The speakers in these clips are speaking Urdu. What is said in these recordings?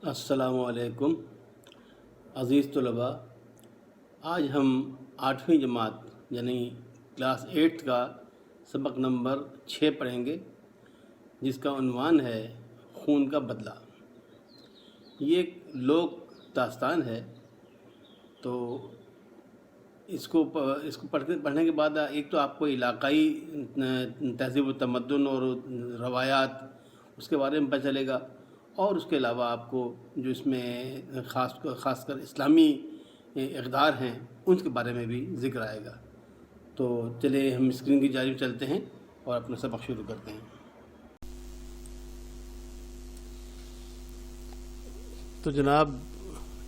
السلام علیکم عزیز طلباء، آج ہم 8ویں جماعت یعنی کلاس 8 کا سبق نمبر 6 پڑھیں گے، جس کا عنوان ہے خون کا بدلہ۔ یہ ایک لوک داستان ہے، تو اس کو پڑھنے کے بعد ایک تو آپ کو علاقائی تہذیب و تمدن اور روایات اس کے بارے میں پتہ چلے گا، اور اس کے علاوہ آپ کو جو اس میں خاص کر اسلامی اقدار ہیں ان کے بارے میں بھی ذکر آئے گا۔ تو چلے ہم اسکرین کی جانب چلتے ہیں اور اپنا سبق شروع کرتے ہیں۔ تو جناب،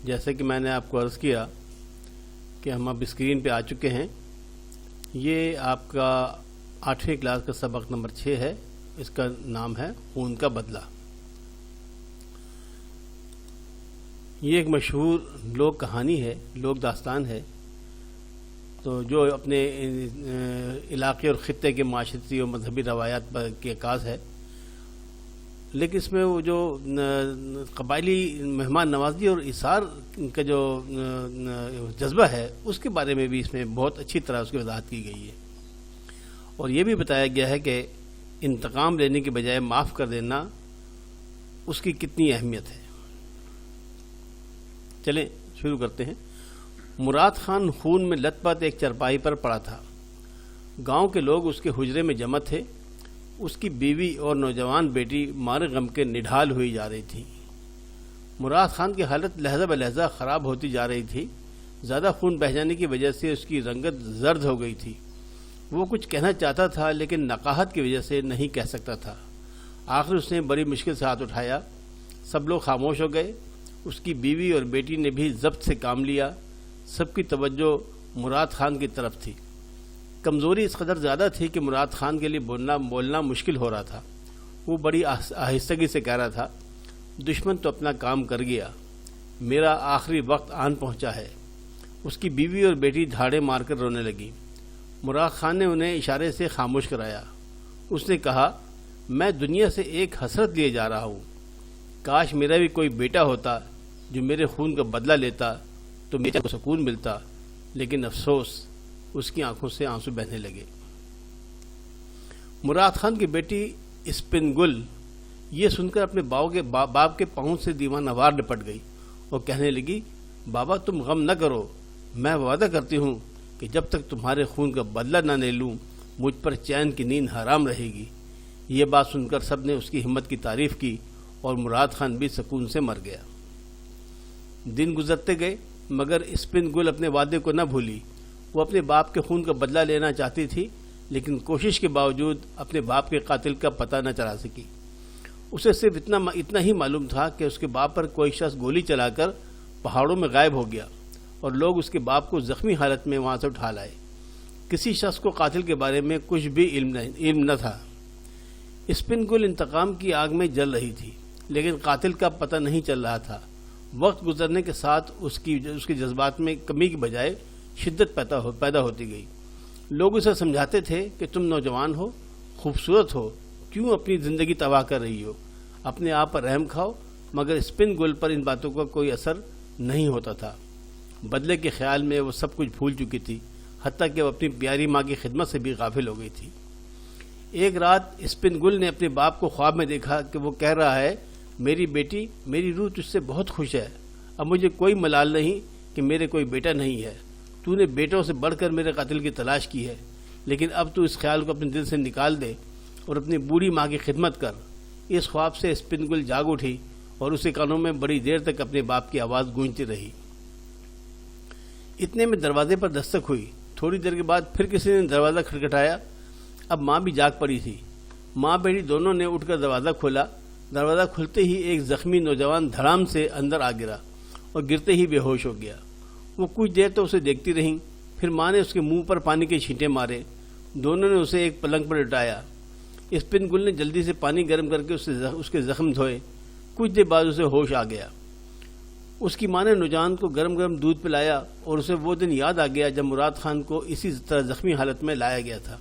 جیسے کہ میں نے آپ کو عرض کیا کہ ہم اب اسکرین پہ آ چکے ہیں۔ یہ آپ کا 8ویں کلاس کا سبق نمبر 6 ہے، اس کا نام ہے خون کا بدلہ۔ یہ ایک مشہور لوک کہانی ہے، لوک داستان ہے، تو جو اپنے علاقے اور خطے کے معاشرتی اور مذہبی روایات پر کی عکاس ہے، لیکن اس میں وہ جو قبائلی مہمان نوازی اور ایثار کا جو جذبہ ہے اس کے بارے میں بھی اس میں بہت اچھی طرح اس کی وضاحت کی گئی ہے، اور یہ بھی بتایا گیا ہے کہ انتقام لینے کے بجائے معاف کر دینا اس کی کتنی اہمیت ہے۔ چلیں شروع کرتے ہیں۔ مراد خان خون میں لت پت ایک چرپائی پر پڑا تھا۔ گاؤں کے لوگ اس کے حجرے میں جمع تھے۔ اس کی بیوی اور نوجوان بیٹی مارے غم کے نڈھال ہوئی جا رہی تھی۔ مراد خان کی حالت لہجہ بلہجہ خراب ہوتی جا رہی تھی۔ زیادہ خون بہہ جانے کی وجہ سے اس کی رنگت زرد ہو گئی تھی۔ وہ کچھ کہنا چاہتا تھا لیکن نقاہت کی وجہ سے نہیں کہہ سکتا تھا۔ آخر اس نے بڑی مشکل سے ہاتھ اٹھایا۔ سب لوگ خاموش ہو گئے۔ اس کی بیوی اور بیٹی نے بھی ضبط سے کام لیا۔ سب کی توجہ مراد خان کی طرف تھی۔ کمزوری اس قدر زیادہ تھی کہ مراد خان کے لیے بولنا مشکل ہو رہا تھا۔ وہ بڑی آہستگی سے کہہ رہا تھا، دشمن تو اپنا کام کر گیا، میرا آخری وقت آن پہنچا ہے۔ اس کی بیوی اور بیٹی دھاڑے مار کر رونے لگی۔ مراد خان نے انہیں اشارے سے خاموش کرایا۔ اس نے کہا، میں دنیا سے ایک حسرت لیے جا رہا ہوں۔ کاش میرا بھی کوئی بیٹا ہوتا جو میرے خون کا بدلہ لیتا تو میرے کو سکون ملتا، لیکن افسوس، اس کی آنکھوں سے آنسو بہنے لگے۔ مراد خان کی بیٹی اسپن گل یہ سن کر اپنے باپ کے پاؤں سے دیوانہ وار لپٹ گئی اور کہنے لگی، بابا تم غم نہ کرو، میں وعدہ کرتی ہوں کہ جب تک تمہارے خون کا بدلہ نہ لے لوں مجھ پر چین کی نیند حرام رہے گی۔ یہ بات سن کر سب نے اس کی ہمت کی تعریف کی اور مراد خان بھی سکون سے مر گیا۔ دن گزرتے گئے مگر اسپن گل اپنے وعدے کو نہ بھولی۔ وہ اپنے باپ کے خون کا بدلہ لینا چاہتی تھی، لیکن کوشش کے باوجود اپنے باپ کے قاتل کا پتہ نہ چلا سکی۔ اسے صرف اتنا ہی معلوم تھا کہ اس کے باپ پر کوئی شخص گولی چلا کر پہاڑوں میں غائب ہو گیا اور لوگ اس کے باپ کو زخمی حالت میں وہاں سے اٹھا لائے۔ کسی شخص کو قاتل کے بارے میں کچھ بھی علم نہ تھا۔ اسپن گل انتقام کی آگ میں جل رہی تھی، لیکن قاتل کا پتہ نہیں چل رہا تھا۔ وقت گزرنے کے ساتھ اس کے جذبات میں کمی کی بجائے شدت پیدا ہوتی گئی۔ لوگ اسے سمجھاتے تھے کہ تم نوجوان ہو، خوبصورت ہو، کیوں اپنی زندگی تباہ کر رہی ہو، اپنے آپ پر رحم کھاؤ، مگر اسپن گل پر ان باتوں کا کوئی اثر نہیں ہوتا تھا۔ بدلے کے خیال میں وہ سب کچھ بھول چکی تھی، حتیٰ کہ وہ اپنی پیاری ماں کی خدمت سے بھی غافل ہو گئی تھی۔ ایک رات اسپن گل نے اپنے باپ کو خواب میں دیکھا کہ وہ کہہ رہا ہے، میری بیٹی، میری روح تجھ سے بہت خوش ہے۔ اب مجھے کوئی ملال نہیں کہ میرے کوئی بیٹا نہیں ہے۔ تو نے بیٹوں سے بڑھ کر میرے قاتل کی تلاش کی ہے، لیکن اب تو اس خیال کو اپنے دل سے نکال دے اور اپنی بوڑھی ماں کی خدمت کر۔ اس خواب سے اسپن گل جاگ اٹھی اور اسے کانوں میں بڑی دیر تک اپنے باپ کی آواز گونجتی رہی۔ اتنے میں دروازے پر دستک ہوئی۔ تھوڑی دیر کے بعد پھر کسی نے دروازہ کھٹکھٹایا۔ اب ماں بھی جاگ پڑی تھی۔ ماں بیٹی دونوں نے اٹھ کر دروازہ کھولا۔ دروازہ کھلتے ہی ایک زخمی نوجوان دھڑام سے اندر آ گرا اور گرتے ہی بے ہوش ہو گیا۔ وہ کچھ دیر تو اسے دیکھتی رہیں، پھر ماں نے اس کے منہ پر پانی کے چھینٹے مارے۔ دونوں نے اسے ایک پلنگ پر لٹایا۔ اسپن گل نے جلدی سے پانی گرم کر کے اس کے زخم دھوئے۔ کچھ دیر بعد اسے ہوش آ گیا۔ اس کی ماں نے نوجوان کو گرم گرم دودھ پلایا اور اسے وہ دن یاد آ گیا جب مراد خان کو اسی طرح زخمی حالت میں لایا گیا تھا۔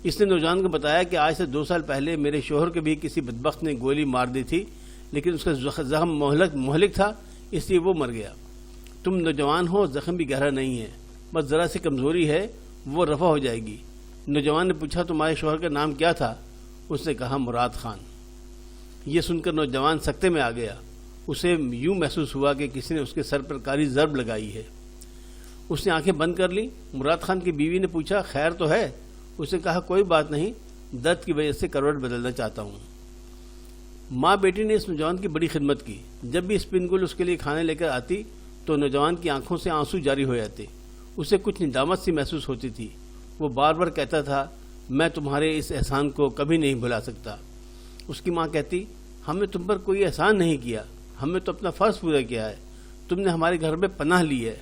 اس نے نوجوان کو بتایا کہ آج سے 2 سال پہلے میرے شوہر کے بھی کسی بدبخت نے گولی مار دی تھی، لیکن اس کا زخم مہلک تھا، اس لیے وہ مر گیا۔ تم نوجوان ہو، زخم بھی گہرا نہیں ہے، بس ذرا سی کمزوری ہے، وہ رفع ہو جائے گی۔ نوجوان نے پوچھا تمہارے شوہر کا نام کیا تھا؟ اس نے کہا مراد خان۔ یہ سن کر نوجوان سکتے میں آ گیا، اسے یوں محسوس ہوا کہ کسی نے اس کے سر پر کاری ضرب لگائی ہے۔ اس نے آنکھیں بند کر لی۔ مراد خان کی بیوی نے پوچھا خیر تو ہے؟ اس نے کہا کوئی بات نہیں، درد کی وجہ سے کروٹ بدلنا چاہتا ہوں۔ ماں بیٹی نے اس نوجوان کی بڑی خدمت کی۔ جب بھی اسپن گل اس کے لیے کھانے لے کر آتی تو نوجوان کی آنکھوں سے آنسو جاری ہو جاتے۔ اسے کچھ ندامت سی محسوس ہوتی تھی۔ وہ بار بار کہتا تھا میں تمہارے اس احسان کو کبھی نہیں بھلا سکتا۔ اس کی ماں کہتی ہم نے تم پر کوئی احسان نہیں کیا، ہم نے تو اپنا فرض پورا کیا ہے۔ تم نے ہمارے گھر میں پناہ لی ہے،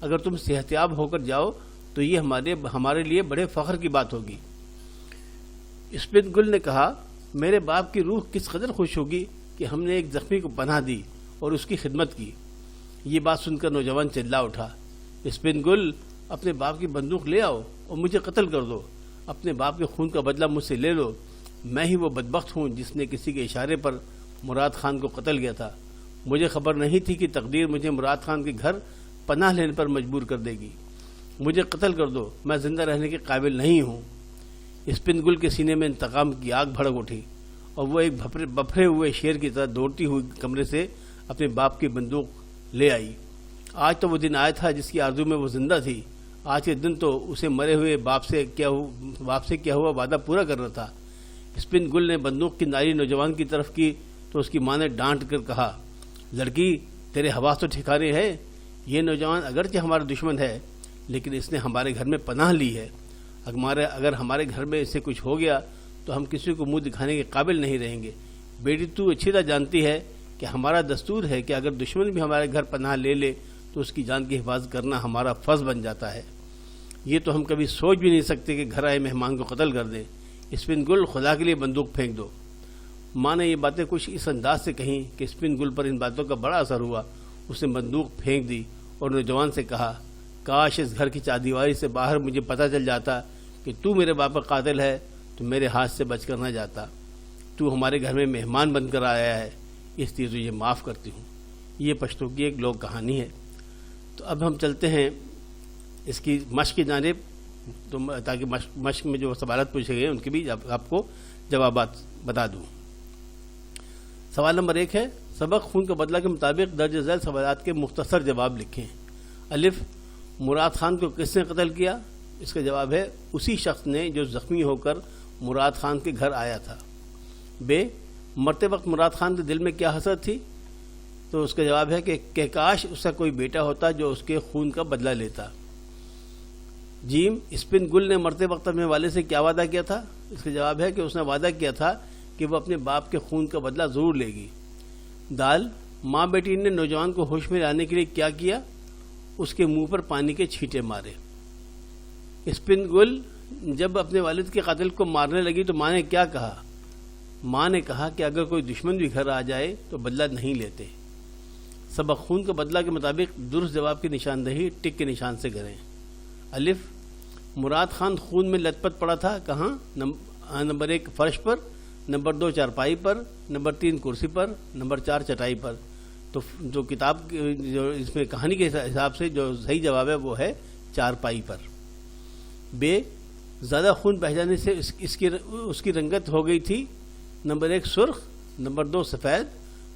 اگر تم صحتیاب ہو کر جاؤ تو یہ ہمارے لیے بڑے فخر کی بات ہوگی۔ اسپن گل نے کہا میرے باپ کی روح کس قدر خوش ہوگی کہ ہم نے ایک زخمی کو پناہ دی اور اس کی خدمت کی۔ یہ بات سن کر نوجوان چلا اٹھا، اسپن گل اپنے باپ کی بندوق لے آؤ اور مجھے قتل کر دو، اپنے باپ کے خون کا بدلہ مجھ سے لے لو۔ میں ہی وہ بدبخت ہوں جس نے کسی کے اشارے پر مراد خان کو قتل کیا تھا۔ مجھے خبر نہیں تھی کہ تقدیر مجھے مراد خان کے گھر پناہ لینے پر مجبور کر دے گی۔ مجھے قتل کر دو، میں زندہ رہنے کے قابل نہیں ہوں۔ اسپن گل کے سینے میں انتقام کی آگ بھڑک اٹھی اور وہ ایک بپھرے ہوئے شیر کی طرح دوڑتی ہوئی کمرے سے اپنے باپ کی بندوق لے آئی۔ آج تو وہ دن آیا تھا جس کی آرزو میں وہ زندہ تھی۔ آج کے دن تو اسے مرے ہوئے باپ سے کیا ہوا وعدہ پورا کرنا تھا۔ اسپن گل نے بندوق کی ناری نوجوان کی طرف کی تو اس کی ماں نے ڈانٹ کر کہا لڑکی تیرے حواس تو ٹھکانے ہے، یہ نوجوان اگرچہ ہمارا دشمن ہے لیکن اس نے ہمارے گھر میں پناہ لی ہے۔ اگر ہمارے گھر میں اسے کچھ ہو گیا تو ہم کسی کو منہ دکھانے کے قابل نہیں رہیں گے۔ بیٹی تو اچھی طرح جانتی ہے کہ ہمارا دستور ہے کہ اگر دشمن بھی ہمارے گھر پناہ لے لے تو اس کی جان کی حفاظت کرنا ہمارا فرض بن جاتا ہے۔ یہ تو ہم کبھی سوچ بھی نہیں سکتے کہ گھر آئے مہمان کو قتل کر دیں۔ اسپن گل خدا کے لیے بندوق پھینک دو۔ ماں نے یہ باتیں کچھ اس انداز سے کہیں کہ اسپن گل پر ان باتوں کا بڑا اثر ہوا۔ اس نے بندوق پھینک دی اور نوجوان سے کہا کاش اس گھر کی چاردیواری سے باہر مجھے پتہ چل جاتا کہ تو میرے باپ کا قاتل ہے تو میرے ہاتھ سے بچ کر نہ جاتا۔ تو ہمارے گھر میں مہمان بن کر آیا ہے، اس لیے تجھے معاف کرتی ہوں۔ یہ پشتو کی ایک لوک کہانی ہے۔ تو اب ہم چلتے ہیں اس کی مشق کی جانب، تاکہ مشق میں جو سوالات پوچھے گئے ان کے بھی آپ کو جوابات بتا دوں۔ سوال نمبر 1 ہے سبق خون کا بدلہ کے مطابق درج ذیل سوالات کے مختصر جواب لکھیں۔ الف مراد خان کو کس نے قتل کیا؟ اس کا جواب ہے اسی شخص نے جو زخمی ہو کر مراد خان کے گھر آیا تھا۔ ب مرتے وقت مراد خان کے دل میں کیا حسرت تھی؟ تو اس کا جواب ہے کہ کاش اس کا کوئی بیٹا ہوتا جو اس کے خون کا بدلہ لیتا۔ جیم اسپن گل نے مرتے وقت اپنے والد سے کیا وعدہ کیا تھا؟ اس کا جواب ہے کہ اس نے وعدہ کیا تھا کہ وہ اپنے باپ کے خون کا بدلہ ضرور لے گی۔ دال ماں بیٹی نے نوجوان کو ہوش میں لانے کے لیے کیا کیا؟ اس کے منہ پر پانی کے چھینٹے مارے۔ اسپن گل جب اپنے والد کے قاتل کو مارنے لگی تو ماں نے کیا کہا؟ ماں نے کہا کہ اگر کوئی دشمن بھی گھر آ جائے تو بدلہ نہیں لیتے۔ سبق خون کا بدلہ کے مطابق درست جواب کی نشاندہی ٹک کے نشان سے کریں۔ الف مراد خان خون میں لت پت پڑا تھا کہاں؟ نمبر 1 فرش پر، نمبر 2 چارپائی پر، نمبر 3 کرسی پر، نمبر 4 چٹائی پر۔ تو جو کتاب جو اس میں کہانی کے حساب سے جو صحیح جواب ہے وہ ہے چارپائی پر۔ بے زیادہ خون بہہ جانے سے اس کی رنگت ہو گئی تھی۔ نمبر 1 سرخ، نمبر 2 سفید،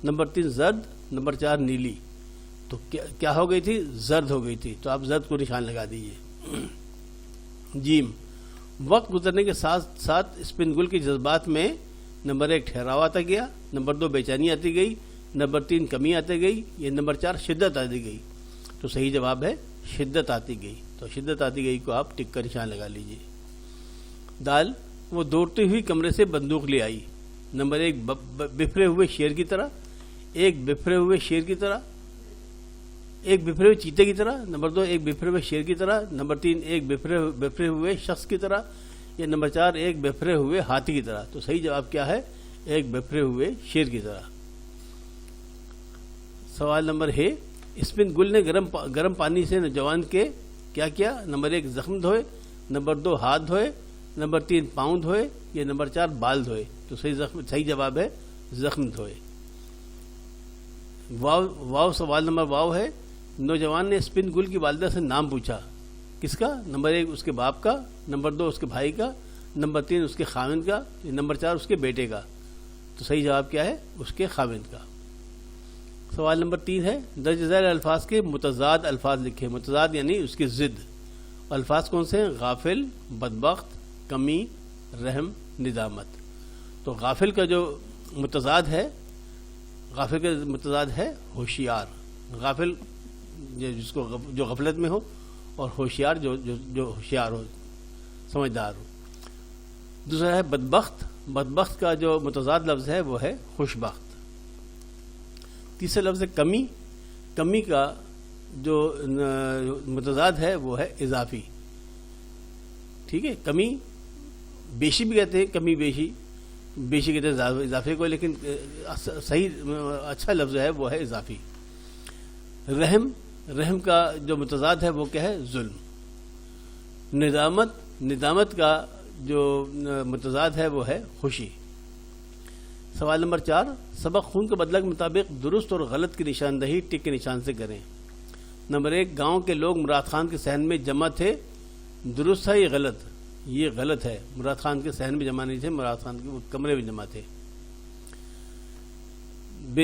نمبر 3 زرد، نمبر 4 نیلی۔ تو کیا ہو گئی تھی؟ زرد ہو گئی تھی۔ تو آپ زرد کو نشان لگا دیجیے۔ جیم وقت گزرنے کے ساتھ ساتھ اسپن گل کے جذبات میں نمبر 1 ٹھہراؤ آتا گیا، نمبر 2 بے چینی آتی گئی، نمبر 3 کمی آتی گئی، یہ نمبر 4 شدت آتی گئی۔ تو صحیح جواب ہے شدت آتی گئی۔ تو شدت آتی گئی کو آپ ٹک کا نشان لگا لیجیے۔ دال وہ دوڑتی ہوئی کمرے سے بندوق لے آئی۔ نمبر 1 بفرے ہوئے شیر کی طرح، ایک بفرے ہوئے شیر کی طرح، ایک بفرے ہوئے چیتے کی طرح، نمبر 2 ایک بفرے ہوئے شیر کی طرح، نمبر 3 ایک بفرے ہوئے شخص کی طرح، یا نمبر 4 ایک بفرے ہوئے ہاتھی کی طرح۔ تو صحیح جواب کیا ہے؟ ایک بفرے ہوئے شیر کی طرح۔ سوال نمبر ہے اسپن گل نے گرم پانی سے نوجوان کے کیا کیا؟ نمبر 1 زخم دھوئے، نمبر 2 ہاتھ دھوئے، نمبر 3 پاؤں دھوئے، یا نمبر 4 بال دھوئے۔ تو صحیح جواب ہے زخم دھوئے۔ واو سوال نمبر واو ہے، نوجوان نے اسپن گل کی والدہ سے نام پوچھا، کس کا؟ نمبر 1 اس کے باپ کا، نمبر 2 اس کے بھائی کا، نمبر 3 اس کے خاوند کا، نمبر 4 اس کے بیٹے کا. تو صحیح جواب کیا ہے؟ اس کے خاوند کا. سوال نمبر 3 ہے، درج ذیل الفاظ کے متضاد الفاظ لکھیں. متضاد یعنی اس کی ضد. الفاظ کون سے ہیں؟ غافل، بدبخت، کمی، رحم، ندامت. تو غافل کا جو متضاد ہے، غافل کا متضاد ہے ہوشیار. غافل جس کو جو غفلت میں ہو، اور ہوشیار جو ہوشیار ہو، سمجھدار ہو. دوسرا ہے بدبخت. بدبخت کا جو متضاد لفظ ہے وہ ہے خوشبخت. تیسرا لفظ ہے کمی. کمی کا جو متضاد ہے وہ ہے اضافی. ٹھیک ہے، کمی بیشی بھی کہتے ہیں، کمی بیشی، بیشی کہتے ہیں اضافے کو، لیکن صحیح اچھا لفظ ہے وہ ہے اضافی. رحم، رحم کا جو متضاد ہے وہ کیا ہے؟ ظلم. ندامت، ندامت کا جو متضاد ہے وہ ہے خوشی. سوال نمبر 4، سبق خون کے بدلہ کے مطابق درست اور غلط کی نشاندہی ٹک کے نشان سے کریں. نمبر 1، گاؤں کے لوگ مراد خان کے صحن میں جمع تھے. درست ہے یہ غلط؟ یہ غلط ہے. مراد خان کے صحن میں جمع نہیں تھے، مراد خان کے کمرے میں جمع تھے. ب،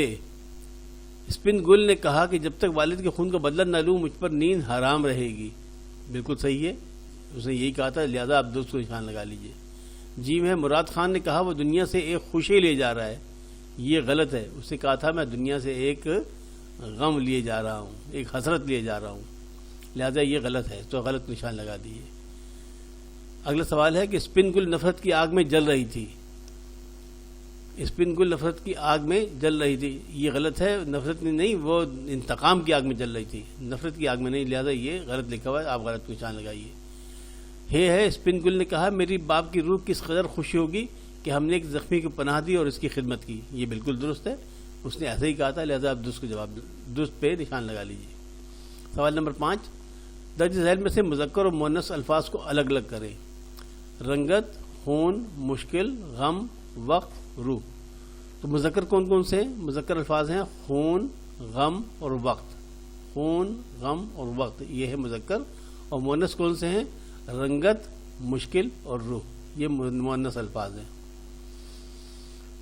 اسپن گل نے کہا کہ جب تک والد کے خون کا بدلہ نہ لوں مجھ پر نیند حرام رہے گی. بالکل صحیح ہے، اس نے یہی کہا تھا، لہذا آپ درست کو نشان لگا لیجئے. جیم ہے، مراد خان نے کہا وہ دنیا سے ایک خوشی لے جا رہا ہے. یہ غلط ہے. اس نے کہا تھا میں دنیا سے ایک غم لیے جا رہا ہوں، ایک حسرت لیے جا رہا ہوں، لہذا یہ غلط ہے. تو غلط نشان لگا دیجیے. اگلا سوال ہے کہ اسپن گل نفرت کی آگ میں جل رہی تھی. اسپن گل نفرت کی آگ میں جل رہی تھی، یہ غلط ہے. نفرت میں نہیں، وہ انتقام کی آگ میں جل رہی تھی، نفرت کی آگ میں نہیں، لہذا یہ غلط لکھا ہوا ہے. آپ غلط کو نشان لگائیے. ہے اسپن گل نے کہا میری باپ کی روح کس قدر خوشی ہوگی کہ ہم نے ایک زخمی کو پناہ دی اور اس کی خدمت کی. یہ بالکل درست ہے، اس نے ایسے ہی کہا تھا، لہذا آپ درست کو جواب درست پہ نشان لگا لیجیے. سوال نمبر 5، درج ذیل میں سے مذکر اور مؤنث الفاظ کو الگ الگ کریں. رنگت، خون، مشکل، غم، وقت، روح. تو مذکر کون کون سے ہیں؟ مذکر الفاظ ہیں خون، غم اور وقت. خون، غم اور وقت، یہ ہے مذکر. اور مؤنث کون سے ہیں؟ رنگت، مشکل اور روح، یہ مؤنث الفاظ ہیں.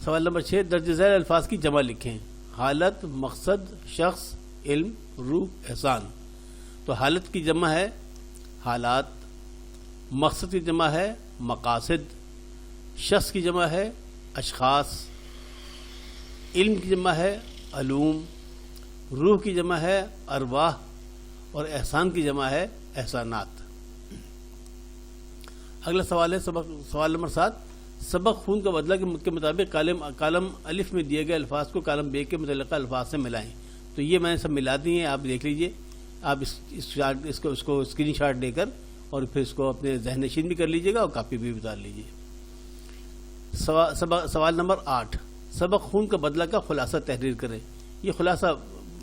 سوال نمبر 6، درج ذیل الفاظ کی جمع لکھیں. حالت، مقصد، شخص، علم، روح، احسان. تو حالت کی جمع ہے حالات، مقصد کی جمع ہے مقاصد، شخص کی جمع ہے اشخاص، علم کی جمع ہے علوم، روح کی جمع ہے ارواح، اور احسان کی جمع ہے احسانات. اگلا سوال ہے سوال نمبر 7، سبق خون کا بدلہ کے مطابق کالم الف میں دیے گئے الفاظ کو کالم ب کے متعلقہ الفاظ سے ملائیں. تو یہ میں نے سب ملا دی ہیں، آپ دیکھ لیجئے. آپ اس کو اسکرین شاٹ لے کر اور پھر اس کو اپنے ذہن نشین بھی کر لیجئے گا اور کاپی بھی اتار لیجئے. سوال نمبر 8، سبق خون کا بدلہ کا خلاصہ تحریر کریں. یہ خلاصہ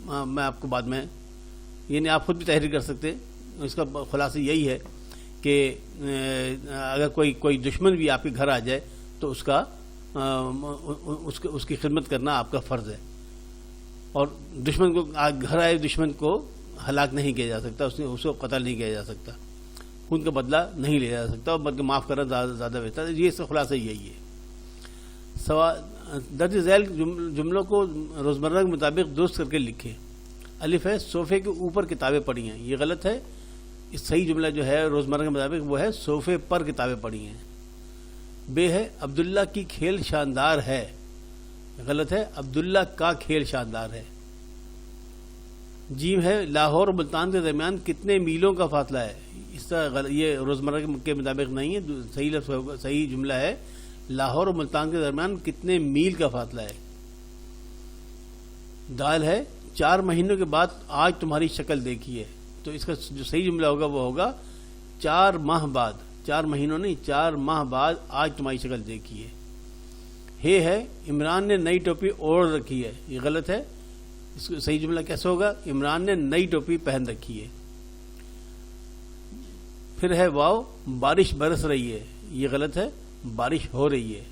میں آپ کو بعد میں، یعنی آپ خود بھی تحریر کر سکتے ہیں. اس کا خلاصہ یہی ہے کہ اگر کوئی دشمن بھی آپ کے گھر آ جائے تو اس کی خدمت کرنا آپ کا فرض ہے. اور دشمن کو گھر آئے دشمن کو ہلاک نہیں کیا جا سکتا، اس کو قتل نہیں کیا جا سکتا، خون کا بدلہ نہیں لیا جا سکتا، بلکہ معاف کرنا زیادہ بہتر ہے. یہ اس کا خلاصہ یہی ہے. درج ذیل جملوں کو روزمرہ کے مطابق درست کر کے لکھیں. الف ہے، صوفے کے اوپر کتابیں پڑھی ہیں. یہ غلط ہے. اس صحیح جملہ جو ہے روزمرہ کے مطابق وہ ہے صوفے پر کتابیں پڑھی ہیں. ب ہے، عبداللہ کی کھیل شاندار ہے. غلط ہے، عبداللہ کا کھیل شاندار ہے. جیم ہے، لاہور اور ملتان کے درمیان کتنے میلوں کا فاصلہ ہے. اس طرح یہ روزمرہ کے مطابق نہیں ہے. صحیح لفظ ہوگا، صحیح جملہ ہے لاہور اور ملتان کے درمیان کتنے میل کا فاصلہ ہے. دال ہے، 4 مہینوں کے بعد آج تمہاری شکل دیکھی ہے. تو اس کا جو صحیح جملہ ہوگا وہ ہوگا 4 ماہ بعد، 4 مہینوں نہیں، 4 ماہ بعد آج تمہاری شکل دیکھی ہے. ہے، عمران نے نئی ٹوپی اوڑھ رکھی ہے. یہ غلط ہے. اس کا صحیح جملہ کیسے ہوگا؟ عمران نے نئی ٹوپی پہن رکھی ہے. پھر ہے واو، بارش برس رہی ہے. یہ غلط ہے، بارش ہو رہی ہے.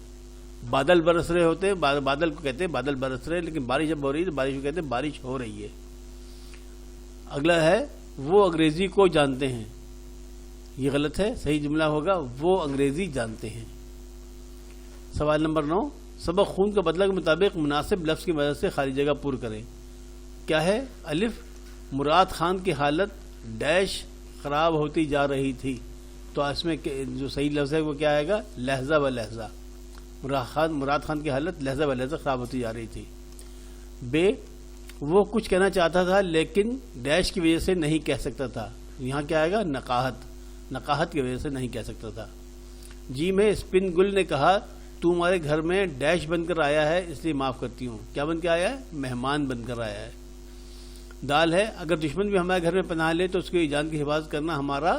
بادل برس رہے ہوتے ہیں، بادل کو کہتے ہیں بادل برس رہے، لیکن بارش جب ہو رہی ہے تو بارش کو کہتے ہیں بارش ہو رہی ہے۔ اگلا ہے وہ انگریزی کو جانتے ہیں، یہ غلط ہے، صحیح جملہ ہوگا وہ انگریزی جانتے ہیں۔ سوال نمبر 9، سبق خون کا بدلہ کے مطابق مناسب لفظ کی مدد سے خالی جگہ پر کریں۔ کیا ہے؟ الف، مراد خان کی حالت ڈیش خراب ہوتی جا رہی تھی، تو اس میں جو صحیح لفظ ہے وہ کیا آئے گا؟ لہجہ و لہجہ۔ مراد خان کی حالت لہجہ و لہجہ خراب ہوتی جا رہی تھی۔ بے، وہ کچھ کہنا چاہتا تھا لیکن ڈیش کی وجہ سے نہیں کہہ سکتا تھا، یہاں کیا آئے گا؟ نقاہت کی وجہ سے نہیں کہہ سکتا تھا۔ جی میں، اسپن گل نے کہا تو ہمارے گھر میں ڈیش بن کر آیا ہے اس لیے معاف کرتی ہوں۔ کیا بن کے آیا ہے؟ مہمان بن کر آیا ہے۔ دال ہے، اگر دشمن بھی ہمارے گھر میں پناہ لے تو اس کی جان کی حفاظت کرنا ہمارا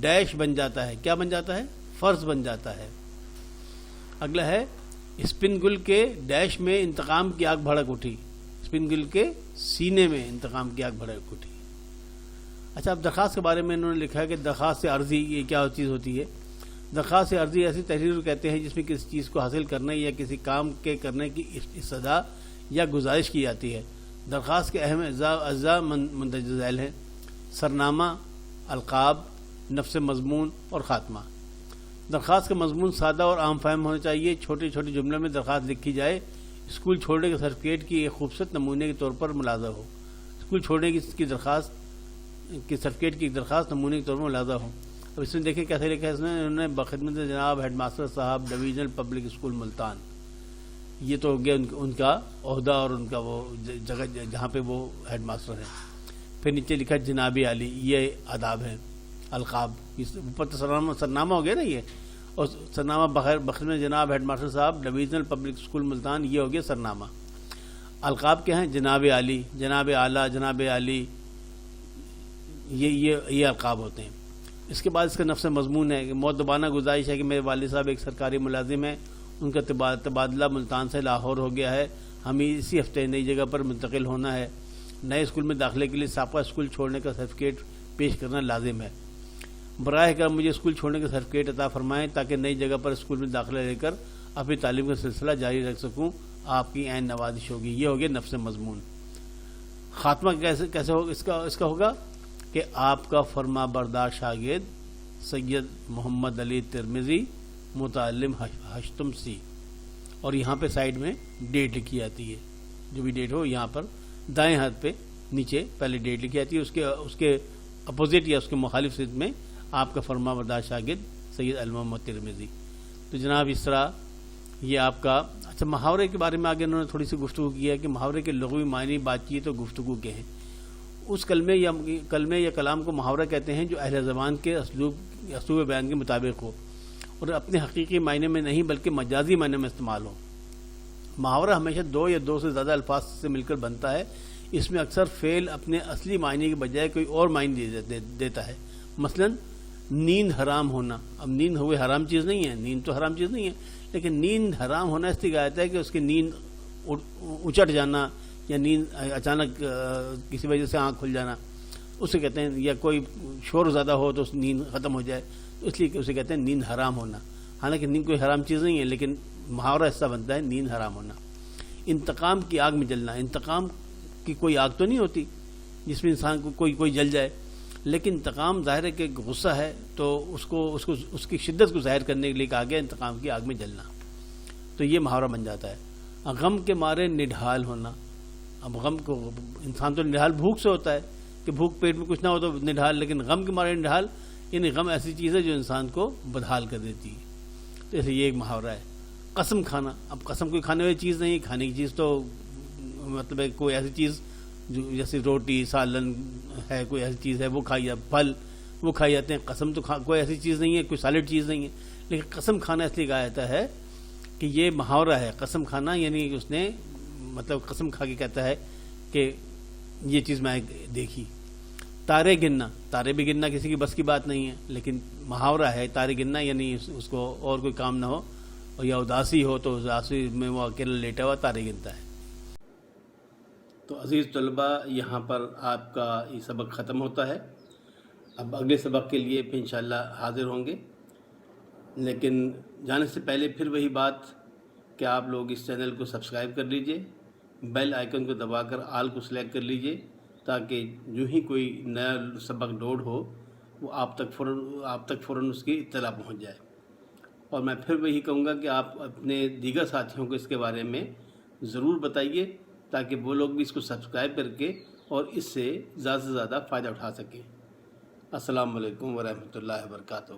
ڈیش بن جاتا ہے۔ کیا بن جاتا ہے؟ فرض بن جاتا ہے۔ اگلا ہے، اسپن گل کے ڈیش میں انتقام کی آگ بھڑک اٹھی، اسپن گل کے سینے میں انتقام کی آگ بھڑک اٹھی۔ اچھا، اب درخواست کے بارے میں انہوں نے لکھا ہے کہ درخواست عرضی یہ کیا چیز ہوتی ہے؟ درخواست عرضی ایسی تحریر کو کہتے ہیں جس میں کسی چیز کو حاصل کرنے یا کسی کام کے کرنے کی استدعا یا گزارش کی جاتی ہے۔ درخواست کے اہم اجزاء مندرجہ ذیل ہیں: سرنامہ، القاب، نفس مضمون اور خاتمہ۔ درخواست کا مضمون سادہ اور عام فہم ہونا چاہیے۔ چھوٹے چھوٹے جملوں میں درخواست لکھی جائے۔ اسکول چھوڑنے کے سرٹیفکیٹ کی ایک خوبصورت نمونے کے طور پر ملاحظہ ہو، اسکول چھوڑنے کی درخواست کی سرٹیفکیٹ کی درخواست نمونے کے طور پر ملاحظہ ہو۔ اب اس میں دیکھیں کیسے لکھا ہے، اس نے انہوں نے بخدمت جناب ہیڈ ماسٹر صاحب ڈویژنل پبلک اسکول ملتان، یہ تو ہو گیا ان کا عہدہ اور ان کا وہ جگہ جہاں پہ وہ ہیڈ ماسٹر ہیں۔ پھر نیچے لکھا جناب عالی، یہ آداب ہیں۔ القاب، اوپر تو سرنامہ ہو گیا نا یہ، اور سرنامہ بخدمت جناب ہیڈ ماسٹر صاحب ڈویژنل پبلک اسکول ملتان، یہ ہو گیا سرنامہ۔ القاب کیا ہیں؟ جناب عالی، جناب اعلیٰ، جناب عالی، یہ القاب ہوتے ہیں۔ اس کے بعد اس کا نفس مضمون ہے کہ مؤدبانہ گزارش ہے کہ میرے والد صاحب ایک سرکاری ملازم ہیں، ان کا تبادلہ ملتان سے لاہور ہو گیا ہے، ہمیں اسی ہفتے نئی جگہ پر منتقل ہونا ہے۔ نئے اسکول میں داخلے کے لیے سابقہ اسکول چھوڑنے کا سرٹیفکیٹ پیش کرنا لازم ہے۔ براہ کرم مجھے اسکول چھوڑنے کا سرٹیفکیٹ عطا فرمائیں تاکہ نئی جگہ پر اسکول میں داخلہ لے کر اپنی تعلیم کا سلسلہ جاری رکھ سکوں، آپ کی عین نوازش ہوگی۔ یہ ہو گیا نفس مضمون۔ خاتمہ کیسے ہوگا؟ اس کا ہوگا کہ آپ کا فرما بردار شاگرد سید محمد علی ترمذی، متعلم ہشتم سی، اور یہاں پہ سائڈ میں ڈیٹ لکھی جاتی ہے، جو بھی ڈیٹ ہو یہاں پر دائیں ہاتھ پہ نیچے پہلے ڈیٹ لکھی جاتی ہے، اس کے اپوزٹ یا اس کے مخالف صد میں آپ کا فرما بردار شاگرد سید محمد ترمذی۔ تو جناب اس طرح یہ آپ کا اچھا محاورے کے بارے میں آگے انہوں نے تھوڑی سی گفتگو کی ہے کہ محاورے کے لغوی معنی بات چیت اور گفتگو کے ہیں۔ اس کلمے یا کلام کو محاورہ کہتے ہیں جو اہل زبان کے اسلوب بیان کے مطابق ہو اور اپنے حقیقی معنی میں نہیں بلکہ مجازی معنی میں استعمال ہو۔ محاورہ ہمیشہ دو یا دو سے زیادہ الفاظ سے مل کر بنتا ہے۔ اس میں اکثر فعل اپنے اصلی معنی کے بجائے کوئی اور معنی دیتا ہے۔ مثلا نیند حرام ہونا، اب نیند ہوئے حرام چیز نہیں ہے، نیند تو حرام چیز نہیں ہے، لیکن نیند حرام ہونا اس لیے کہا جاتا ہے کہ اس کی نیند اچٹ جانا یا نیند اچانک کسی وجہ سے آنکھ کھل جانا، اسے کہتے ہیں، یا کوئی شور زیادہ ہو تو اس نیند ختم ہو جائے، تو اس لیے کہ اسے کہتے ہیں نیند حرام ہونا۔ حالانکہ نیند کوئی حرام چیز نہیں ہے، لیکن محاورہ حصہ بنتا ہے نیند حرام ہونا۔ انتقام کی آگ میں جلنا، انتقام کی کوئی آگ تو نہیں ہوتی جس میں انسان کو کوئی جل جائے، لیکن انتقام ظاہر ہے کہ غصہ ہے تو اس کی شدت کو ظاہر کرنے کے لیے کہا گیا انتقام کی آگ میں جلنا، تو یہ محاورہ بن جاتا ہے۔ غم کے مارے نڈھال ہونا، اب غم کو انسان تو نڈھال بھوک سے ہوتا ہے کہ بھوک پیٹ میں کچھ نہ ہو تو نڈھال، لیکن غم کے مارے نڈھال یعنی غم ایسی چیز ہے جو انسان کو بدحال کر دیتی ہے، تو ایسے یہ ایک محاورہ ہے۔ قسم کھانا، اب قسم کوئی کھانے والی چیز نہیں، کھانے کی چیز تو مطلب ہے کوئی ایسی چیز جو جیسے روٹی سالن ہے، کوئی ایسی چیز ہے وہ کھائی جائے، پھل وہ کھائی جاتے ہیں۔ قسم تو کوئی ایسی چیز نہیں ہے، کوئی سالڈ چیز نہیں ہے، لیکن قسم کھانا اس لیے کہا جاتا ہے کہ یہ محاورہ ہے۔ قسم کھانا یعنی اس نے مطلب قسم کھا کے کہتا ہے کہ یہ چیز میں دیکھی۔ تارے گننا، تارے بھی گننا کسی کی بس کی بات نہیں ہے، لیکن محاورہ ہے۔ تارے گننا یعنی اس کو اور کوئی کام نہ ہو اور یا اداسی ہو تو اداسی میں وہ اکیلا لیٹا ہوا تارے گنتا ہے۔ تو عزیز طلبہ، یہاں پر آپ کا یہ سبق ختم ہوتا ہے۔ اب اگلے سبق کے لیے انشاءاللہ حاضر ہوں گے، لیکن جانے سے پہلے پھر وہی بات کہ آپ لوگ اس چینل کو سبسکرائب کر لیجئے، بیل آئیکن کو دبا کر آل کو سلیکٹ کر لیجئے، تاکہ جو ہی کوئی نیا سبق لوڈ ہو وہ آپ تک فوراً اس کی اطلاع پہنچ جائے۔ اور میں پھر وہی کہوں گا کہ آپ اپنے دیگر ساتھیوں کو اس کے بارے میں ضرور بتائیے، تاکہ وہ لوگ بھی اس کو سبسکرائب کر کے اور اس سے زیادہ سے زیادہ فائدہ اٹھا سکیں۔ السلام علیکم ورحمۃ اللہ وبرکاتہ۔